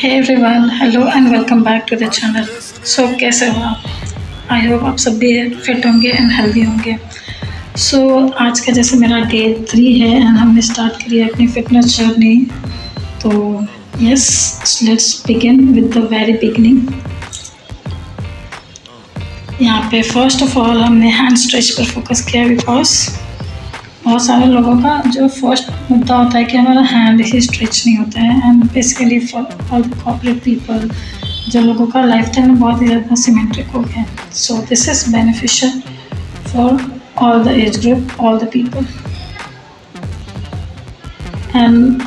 Hey everyone, hello and welcome back to the channel. So कैसे हो आप? I hope आप सब भी फिट होंगे एंड हेल्दी होंगे। सो आज का जैसे मेरा डे 3 है एंड हमने स्टार्ट करी है अपनी फिटनेस जर्नी। तो yes, let's begin with the very beginning. यहाँ पे फर्स्ट ऑफ ऑल हमने हैंड स्ट्रेच पर फोकस किया बिकॉज बहुत सारे लोगों का जो फर्स्ट मुद्दा होता है कि हमारा हैंड ही स्ट्रेच नहीं होता है। And basically for all the corporate people, जो लोगों का लाइफ टाइम में बहुत ही ज़्यादा सिमेट्रिक हो गया है। So this is beneficial for all the age group, all the people. And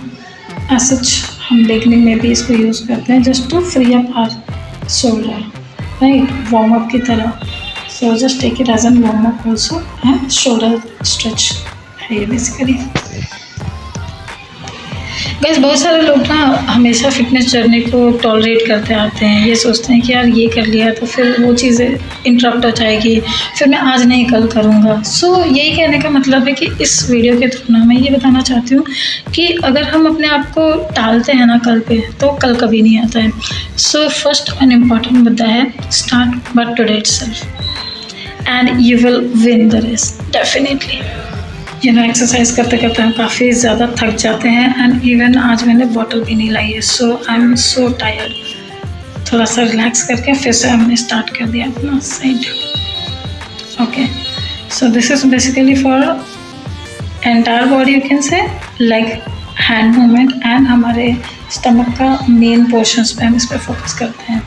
as such हम बिगनिंग में भी इसको यूज़ करते हैं just to free up our shoulder, right, warm up की तरह। So just take it as an warm up also and shoulder stretch है basically. Guys, बहुत सारे लोग ना हमेशा फिटनेस जर्नी को टॉलरेट करते आते हैं। ये सोचते हैं कि यार ये कर लिया तो फिर वो चीज़ें इंटरप्ट हो जाएगी, फिर मैं आज नहीं कल करूँगा। सो यही कहने का मतलब है कि इस वीडियो के थ्रू ना मैं ये बताना चाहती हूँ कि अगर हम अपने आप को टालते हैं ना कल पे, तो कल कभी नहीं आता है। सो फर्स्ट एंड इम्पॉर्टेंट मुद्दा है, start but today itself and you will win the race definitely. Exercise करते करते हम काफ़ी ज़्यादा थक जाते हैं एंड इवन आज मैंने बॉटल भी नहीं लाई है। सो आई एम सो टायर्ड। थोड़ा सा रिलैक्स करके फिर से हमने स्टार्ट कर दिया अपना side. Okay, so this is basically for entire body, you can say leg, hand movement and हमारे स्टमक का मेन पोर्शंस पे हम इस पर फोकस करते हैं।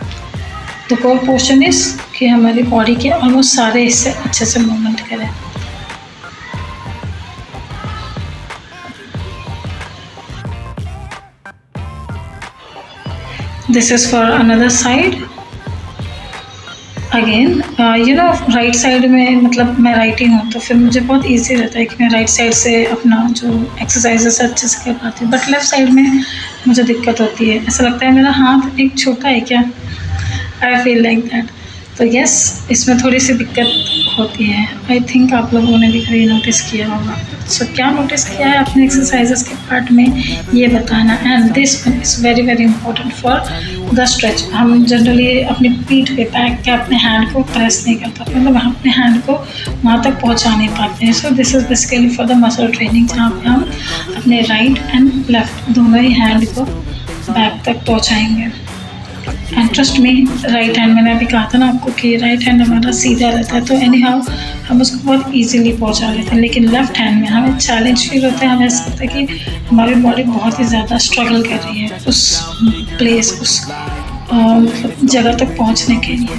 द कोर पोर्शन इज़ कि हमारी बॉडी के ऑलमोस्ट सारे हिस्से अच्छे से मूवमेंट करें। This is for another side. Again, right side में, मतलब मैं राइट ही हूँ तो फिर मुझे बहुत इजी रहता है कि मैं राइट साइड से अपना जो एक्सरसाइजेस अच्छे से कर पाती हूँ। बट लेफ़्ट साइड में मुझे दिक्कत होती है, ऐसा लगता है मेरा हाथ एक छोटा है क्या, आई फील लाइक दैट। तो यस, इसमें थोड़ी सी दिक्कत होती है। आई थिंक आप लोगों ने भी कभी नोटिस किया होगा। सो क्या नोटिस किया है अपने एक्सरसाइजेस के पार्ट में, ये बताना। And this one is very very important for the stretch. हम जनरली अपनी पीठ पे बैक के अपने हैंड को प्रेस नहीं कर पाते, मतलब हम अपने हैंड को वहाँ तक पहुँचा नहीं पाते हैं। सो this is basically for the muscle training, जहाँ पे हम अपने राइट एंड लेफ्ट दोनों ही हैंड को बैक तक पहुँचाएंगे। एंड ट्रस्ट में राइट हैंड, मैंने अभी कहा था ना आपको कि राइट हैंड हमारा सीधा रहता है, तो एनी हाउ हम उसको बहुत इजीली पहुंचा लेते हैं। लेकिन लेफ्ट हैंड में हमें चैलेंज फील होता है, हमें ऐसा लगता है कि हमारी बॉडी बहुत ही ज़्यादा स्ट्रगल कर रही है उस प्लेस, उस मतलब जगह तक पहुंचने के लिए।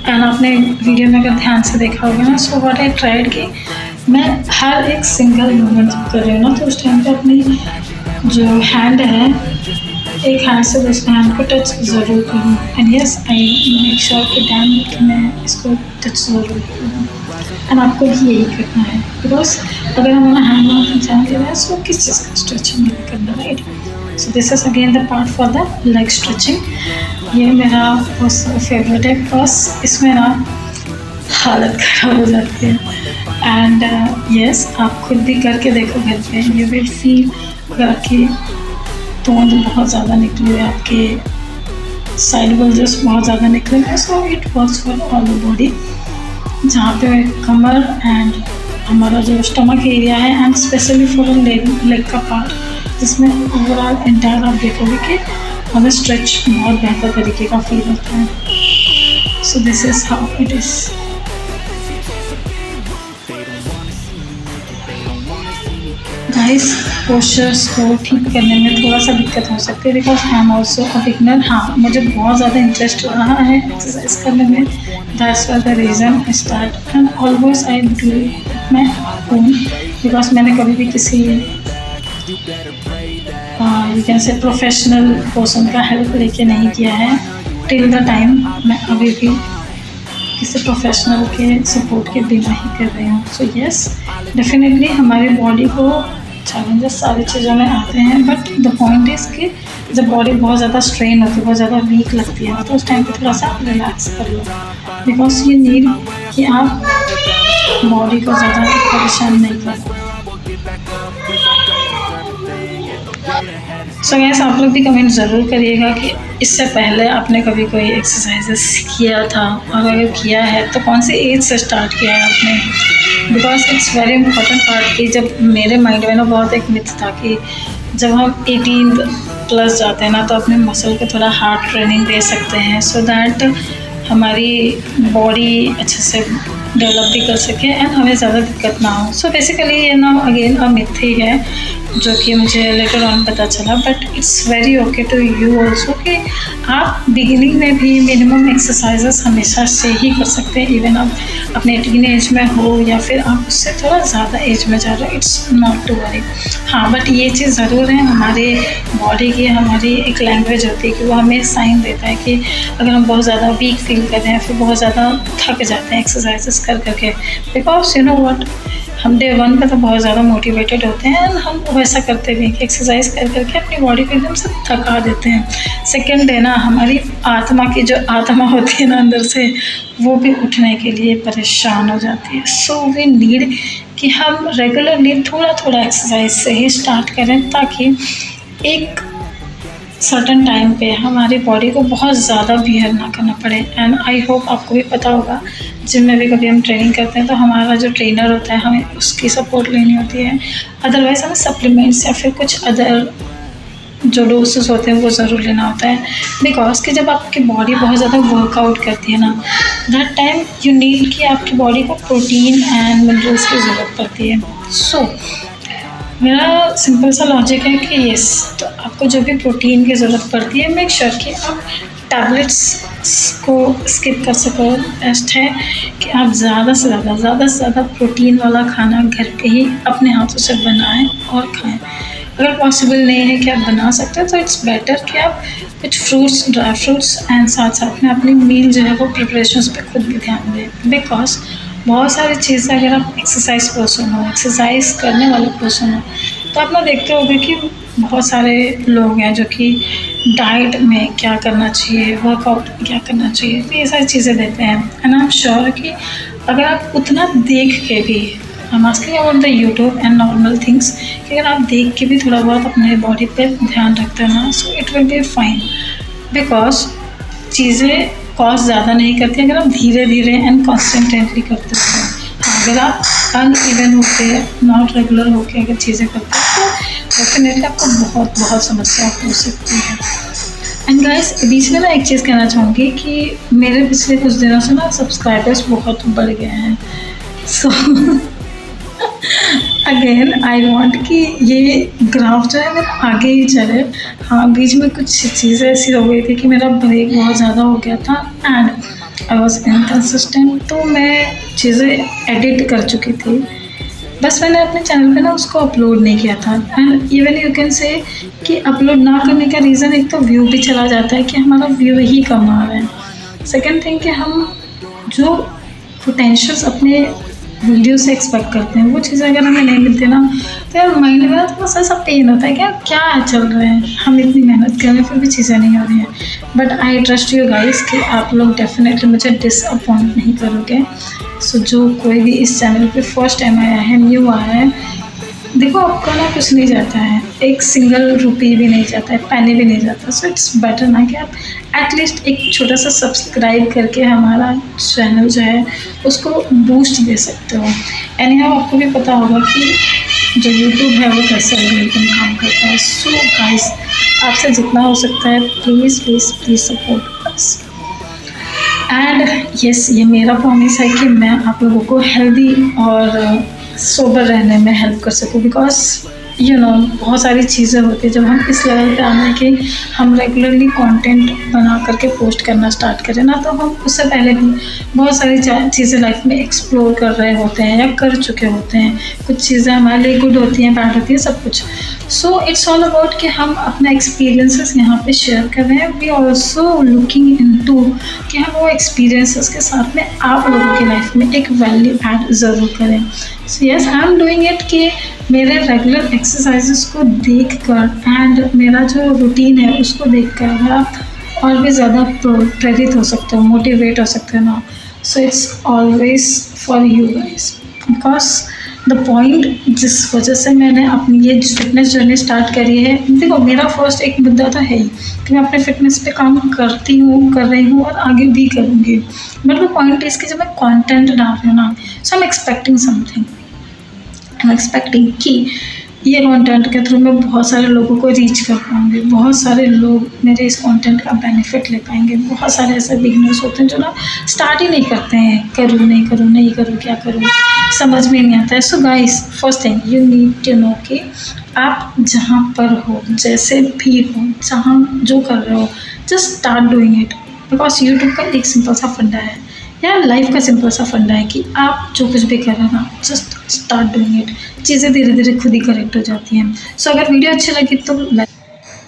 एंड आपने वीडियो में अगर ध्यान से देखा होगा ना, सो व्हाट आई ट्राइड कि मैं हर एक सिंगल मूवमेंट कर रही हूँ ना, तो उस टाइम पर अपनी जो हैंड है, एक हैंड से दूसरे हैंड को टच ज़रूर करूँ। And yes, I make sure कि डैम कि मैं इसको टच ज़रूर करूँ। एंड आपको भी यही करना है, बिकॉज अगर हमारा हैंड वहाँ तक जाने दे रहा है, सो किस चीज़ का स्ट्रेचिंग नहीं करना, right. So this is again the part for the leg stretching. ये मेरा बहुत फेवरेट है, बिकॉज इसमें ना हालत ख़राब हो जाती है। एंड यस, आप खुद भी करके देखो घर पे, यू विल फील अगर आपकी तोंद बहुत ज़्यादा निकली है, आपके साइड बल्जेस बहुत ज़्यादा निकले हैं। So it works for all the body, जहाँ पे कमर एंड हमारा जो स्टमक एरिया है, एंड स्पेशली फॉर लेग का पार्ट, जिसमें ओवरऑल एंटायर आप देखोगे कि हमें स्ट्रेच बहुत बेहतर तरीके का फील होता है। So this is how it is. Guys, postures को ठीक करने में थोड़ा सा दिक्कत हो सकती है, because I am also a beginner. हाँ, मुझे बहुत ज़्यादा इंटरेस्ट रहा है एक्सरसाइज करने में, that's the reason I start and always I do मैं ओन, बिकॉज मैंने कभी भी किसी you can say professional person का हेल्प लेके नहीं किया है टिल द टाइम। मैं अभी भी किसी प्रोफेशनल के सपोर्ट के बिना ही कर रही हूँ। सो यस, डेफिनेटली हमारी बॉडी को चैलेंजेस सारी चीज़ों में आते हैं, बट द पॉइंट इज़ कि जब बॉडी बहुत ज़्यादा स्ट्रेन होती है, बहुत ज़्यादा वीक लगती है, तो उस टाइम पे थोड़ा सा रिलैक्स कर लो, बिकॉज ये नीड कि आप बॉडी को ज़्यादा परेशान नहीं करो। सो गैस आप लोग भी कमेंट ज़रूर करिएगा कि इससे पहले आपने कभी कोई एक्सरसाइजेस किया था, और अगर किया है तो कौन सी एज से स्टार्ट किया है आपने, because it's very important part. कि जब मेरे माइंड में ना बहुत एक मिथ था कि जब हम 18 प्लस जाते हैं ना तो अपने मसल को थोड़ा हार्ड ट्रेनिंग दे सकते हैं, सो दैट हमारी बॉडी अच्छे से डेवलप भी कर सके एंड हमें ज़्यादा दिक्कत ना हो। सो बेसिकली ये ना अगेन अ मिथ ही है जो कि मुझे लेटर ऑन पता चला, but it's very okay to you also कि आप बिगिनिंग में भी मिनिमम एक्सरसाइजेस हमेशा से ही कर सकते हैं, इवन आप अपने टीन एज में हो या फिर आप उससे थोड़ा ज़्यादा एज में जा रहे हो, इट्स नॉट टू वरी। हाँ, बट ये चीज़ ज़रूर है, हमारे बॉडी की हमारी एक लैंग्वेज होती है कि वो हमें साइन देता है कि अगर हम बहुत ज़्यादा वीक फील कर रहे हैं, फिर बहुत ज़्यादा थक जाते हैं एक्सरसाइजेस कर करके, बिकॉज यू नो व्हाट, हम डे 1 पे तो बहुत ज़्यादा मोटिवेटेड होते हैं एंड हम वैसा करते भी हैं कि एक्सरसाइज कर करके अपनी बॉडी को एकदम से थका देते हैं। सेकेंड डे ना हमारी आत्मा की जो आत्मा होती है ना अंदर से, वो भी उठने के लिए परेशान हो जाती है। सो वी नीड कि हम रेगुलरली थोड़ा थोड़ा एक्सरसाइज से ही स्टार्ट करें, ताकि एक सर्टन टाइम पे हमारी बॉडी को बहुत ज़्यादा बियर ना करना पड़े। एंड आई होप आपको भी पता होगा, जिम में भी कभी हम ट्रेनिंग करते हैं तो हमारा जो ट्रेनर होता है हमें उसकी सपोर्ट लेनी होती है, अदरवाइज़ हमें सप्लीमेंट्स या फिर कुछ अदर जो डोसेस होते हैं वो ज़रूर लेना होता है। बिकॉज कि जब आपकी बॉडी बहुत ज़्यादा वर्कआउट करती है ना, दैट टाइम यू नीड कि आपकी बॉडी को प्रोटीन एंड मिनरल्स की ज़रूरत पड़ती है। सो मेरा सिंपल सा लॉजिक है कि यस, तो आपको जो भी प्रोटीन की ज़रूरत पड़ती है, मेक श्योर कि आप टैबलेट्स को स्किप कर सको। बेस्ट है कि आप ज़्यादा से ज़्यादा प्रोटीन वाला खाना घर पे ही अपने हाथों से बनाएं और खाएं। अगर पॉसिबल नहीं है कि आप बना सकते हो तो इट्स बेटर कि आप कुछ फ्रूट्स, ड्राई फ्रूट्स एंड साथ साथ में अपनी मील जो है वो प्रिपरेशंस पे खुद भी ध्यान दें। बिकॉज बहुत सारी चीज़ें, अगर आप एक्सरसाइज पर्सन हो, एक्सरसाइज करने वाले पर्सन हो, तो आप ना देखते होंगे कि बहुत सारे लोग हैं जो कि डाइट में क्या करना चाहिए, वर्कआउट में क्या करना चाहिए, तो ये सारी चीज़ें देते हैं। एंड आई एम श्योर कि अगर आप उतना देख के भी, I am asking about the YouTube and normal things, कि अगर आप देख के भी थोड़ा बहुत अपने बॉडी पे ध्यान रखते हैं ना, so it will be fine. Because चीज़ें कॉस्ट ज़्यादा नहीं करती अगर आप धीरे धीरे एंड कॉन्सेंट्रेटली करते हो। अगर आप अनइवन होके, नॉट रेगुलर होके अगर चीज़ें करते हो तो डेफिनेटली आपको बहुत समस्या हो सकती है। एंड गाइस, बीच में मैं एक चीज़ कहना चाहूँगी कि मेरे पिछले कुछ दिनों से ना सब्सक्राइबर्स बहुत बढ़ गए हैं। सो अगेन आई वांट कि ये ग्राफ जो है मेरा आगे ही चले। हाँ, बीच में कुछ चीज़ें ऐसी हो गई थी कि मेरा ब्रेक बहुत ज़्यादा हो गया था एंड आई वॉज इनकंसिस्टेंट, तो मैं चीज़ें एडिट कर चुकी थी, बस मैंने अपने चैनल पे ना उसको अपलोड नहीं किया था। And even you can say कि अपलोड ना करने का रीज़न, एक तो व्यू भी चला जाता है कि हमारा व्यू ही कम आ रहा है। सेकेंड थिंग कि हम जो पोटेंशियल्स अपने वीडियो से एक्सपेक्ट करते हैं वो चीज़ें अगर हमें नहीं मिलती ना, तो यार माइंड में थोड़ा सा ऐसा पेन होता है कि यार क्या चल रहा है, हम इतनी मेहनत कर रहे हैं फिर भी चीज़ें नहीं हो रही हैं। But I trust you guys कि आप लोग डेफिनेटली मुझे डिसअपॉइंट नहीं करोगे। सो जो कोई भी इस चैनल पे फर्स्ट टाइम आया है, न्यू आया है, देखो आपका ना कुछ नहीं जाता है, एक सिंगल रुपये भी नहीं जाता है, पैनी भी नहीं जाता। सो इट्स बेटर ना कि आप एटलीस्ट एक छोटा सा सब्सक्राइब करके हमारा चैनल जो है उसको बूस्ट दे सकते हो। एनी हाउ आपको भी पता होगा कि जो यूट्यूब है वो कैसे एल्गोरिथम काम करता है। सो गाइस, आपसे जितना हो सकता है please please please support us. And yes, ये मेरा प्रॉमिस है कि मैं आप लोगों को हेल्दी और सोबर रहने में हेल्प कर सकूँ। बिकॉज यू नो बहुत सारी चीज़ें होती है जब हम इस लेवल पे आने कि हम रेगुलरली कंटेंट बना करके पोस्ट करना स्टार्ट करें ना, तो हम उससे पहले भी बहुत सारी चीज़ें लाइफ में एक्सप्लोर कर रहे होते हैं या कर चुके होते हैं। कुछ चीज़ें हमारे लिए गुड होती हैं, बैड होती है, सब कुछ। सो इट्स ऑल अबाउट कि हम अपने एक्सपीरियंसेस यहाँ पे शेयर कर रहे हैं। वी ऑल्सो लुकिंग इनटू कि हम वो एक्सपीरियंसेस के साथ में आप लोगों की लाइफ में एक वैल्यू ऐड ज़रूर करें। So yes, I am doing it कि मेरे रेगुलर एक्सरसाइजेस को देखकर एंड मेरा जो रूटीन है उसको देखकर आप और भी ज़्यादा प्रेरित हो सकते हो, मोटिवेट हो सकते हो ना। So it's always for you guys, because the point जिस वजह से मैंने अपनी ये फिटनेस जर्नी स्टार्ट करी है, देखो मेरा फर्स्ट एक मुद्दा तो है ही कि मैं अपने फिटनेस पे काम करती हूँ, कर रही हूँ और आगे भी करूँगी। बट वो पॉइंट इसकी जब मैं कंटेंट डाल रही हूँ ना, so I am expecting something, I am expecting कि ये कंटेंट के थ्रू मैं बहुत सारे लोगों को रीच कर पाऊँगी, बहुत सारे लोग मेरे इस कंटेंट का बेनिफिट ले पाएंगे। बहुत सारे ऐसे बिगनर्स होते हैं जो ना स्टार्ट ही नहीं करते हैं, करूँ नहीं करूँ नहीं करूँ क्या करूँ, समझ में नहीं आता है। So guys, first thing you need to know कि आप जहाँ पर हो, जैसे भी हो, जहाँ जो कर रहे हो, just start doing it. Because YouTube का एक सिंपल सा फंडा है, या लाइफ का सिंपल सा फंडा है कि आप जो कुछ भी कर रहे हो ना, जस्ट स्टार्ट डूइंग इट। चीज़ें धीरे धीरे खुद ही करेक्ट हो जाती हैं। सो अगर वीडियो अच्छी लगी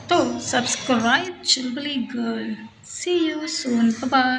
तो subscribe Chulbuli girl. See you soon, bye bye.